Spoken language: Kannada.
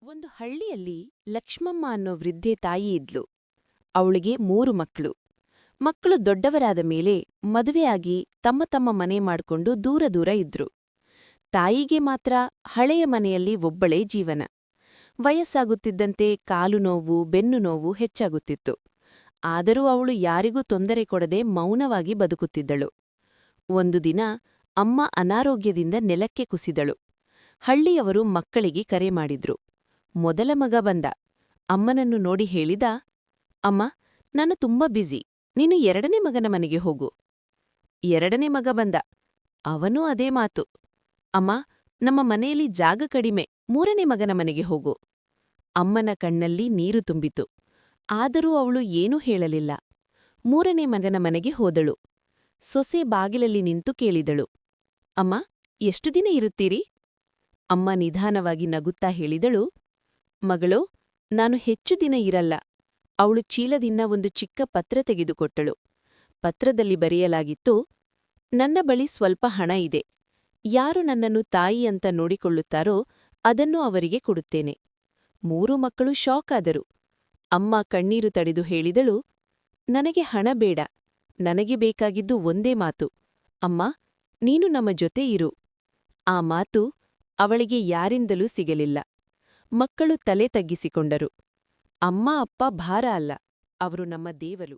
ಒಂದು ಹಳ್ಳಿಯಲ್ಲಿ ಲಕ್ಷ್ಮಮ್ಮ ಅನ್ನೋ ವೃದ್ಧೆ ತಾಯಿ ಇದ್ಲು. ಅವಳಿಗೆ 3 ಮಕ್ಕಳು. ಮಕ್ಕಳು ದೊಡ್ಡವರಾದ ಮೇಲೆ ಮದುವೆಯಾಗಿ ತಮ್ಮ ತಮ್ಮ ಮನೆ ಮಾಡ್ಕೊಂಡು ದೂರ ದೂರ ಇದ್ರು. ತಾಯಿಗೆ ಮಾತ್ರ ಹಳೆಯ ಮನೆಯಲ್ಲಿ ಒಬ್ಬಳೇ ಜೀವನ. ವಯಸ್ಸಾಗುತ್ತಿದ್ದಂತೆ ಕಾಲು ನೋವು ಬೆನ್ನು ನೋವು ಹೆಚ್ಚಾಗುತ್ತಿತ್ತು. ಆದರೂ ಅವಳು ಯಾರಿಗೂ ತೊಂದರೆ ಕೊಡದೆ ಮೌನವಾಗಿ ಬದುಕುತ್ತಿದ್ದಳು. ಒಂದು ದಿನ ಅಮ್ಮ ಅನಾರೋಗ್ಯದಿಂದ ನೆಲಕ್ಕೆ ಕುಸಿದಳು. ಹಳ್ಳಿಯವರು ಮಕ್ಕಳಿಗೆ ಕರೆ ಮಾಡಿದ್ರು. ಮೊದಲ ಮಗ ಬಂದ. ಅಮ್ಮನನ್ನು ನೋಡಿ ಹೇಳಿದ, ಅಮ್ಮ, ನಾನು ತುಂಬಾ ಬ್ಯುಸಿ, ನೀನು 2ನೇ ಮಗನ ಮನೆಗೆ ಹೋಗು. 2ನೇ ಮಗ ಬಂದ. ಅವನೂ ಅದೇ ಮಾತು. ಅಮ್ಮ, ನಮ್ಮ ಮನೆಯಲ್ಲಿ ಜಾಗ ಕಡಿಮೆ, 3ನೇ ಮಗನ ಮನೆಗೆ ಹೋಗು. ಅಮ್ಮನ ಕಣ್ಣಲ್ಲಿ ನೀರು ತುಂಬಿತು. ಆದರೂ ಅವಳು ಏನೂ ಹೇಳಲಿಲ್ಲ. 3ನೇ ಮಗನ ಮನೆಗೆ ಹೋದಳು. ಸೊಸೆ ಬಾಗಿಲಲ್ಲಿ ನಿಂತು ಕೇಳಿದಳು, ಅಮ್ಮ, ಎಷ್ಟು ದಿನ ಇರುತ್ತೀರಿ? ಅಮ್ಮ ನಿಧಾನವಾಗಿ ನಗುತ್ತಾ ಹೇಳಿದಳು, ಮಗಳೋ, ನಾನು ಹೆಚ್ಚು ದಿನ ಇರಲ್ಲ. ಅವಳು ಚೀಲದಿಂದ ಒಂದು ಚಿಕ್ಕ ಪತ್ರ ತೆಗೆದುಕೊಟ್ಟಳು. ಪತ್ರದಲ್ಲಿ ಬರೆಯಲಾಗಿತ್ತು, ನನ್ನ ಬಳಿ ಸ್ವಲ್ಪ ಹಣ ಇದೆ. ಯಾರು ನನ್ನನ್ನು ತಾಯಿ ಅಂತ ನೋಡಿಕೊಳ್ಳುತ್ತಾರೋ ಅದನ್ನು ಅವರಿಗೆ ಕೊಡುತ್ತೇನೆ. 3 ಮಕ್ಕಳು ಶಾಕ್ ಆದರು. ಅಮ್ಮ ಕಣ್ಣೀರು ತಡೆದು ಹೇಳಿದಳು, ನನಗೆ ಹಣ ಬೇಡ. ನನಗೆ ಬೇಕಾಗಿದ್ದು ಒಂದೇ ಮಾತು, ಅಮ್ಮ, ನೀನು ನಮ್ಮ ಜೊತೆ ಇರು. ಆ ಮಾತು ಅವಳಿಗೆ ಯಾರಿಂದಲೂ ಸಿಗಲಿಲ್ಲ. ಮಕ್ಕಳು ತಲೆ ತಗ್ಗಿಸಿಕೊಂಡರು. ಅಮ್ಮ ಅಪ್ಪ ಭಾರ ಅಲ್ಲ, ಅವರು ನಮ್ಮ ದೇವರು.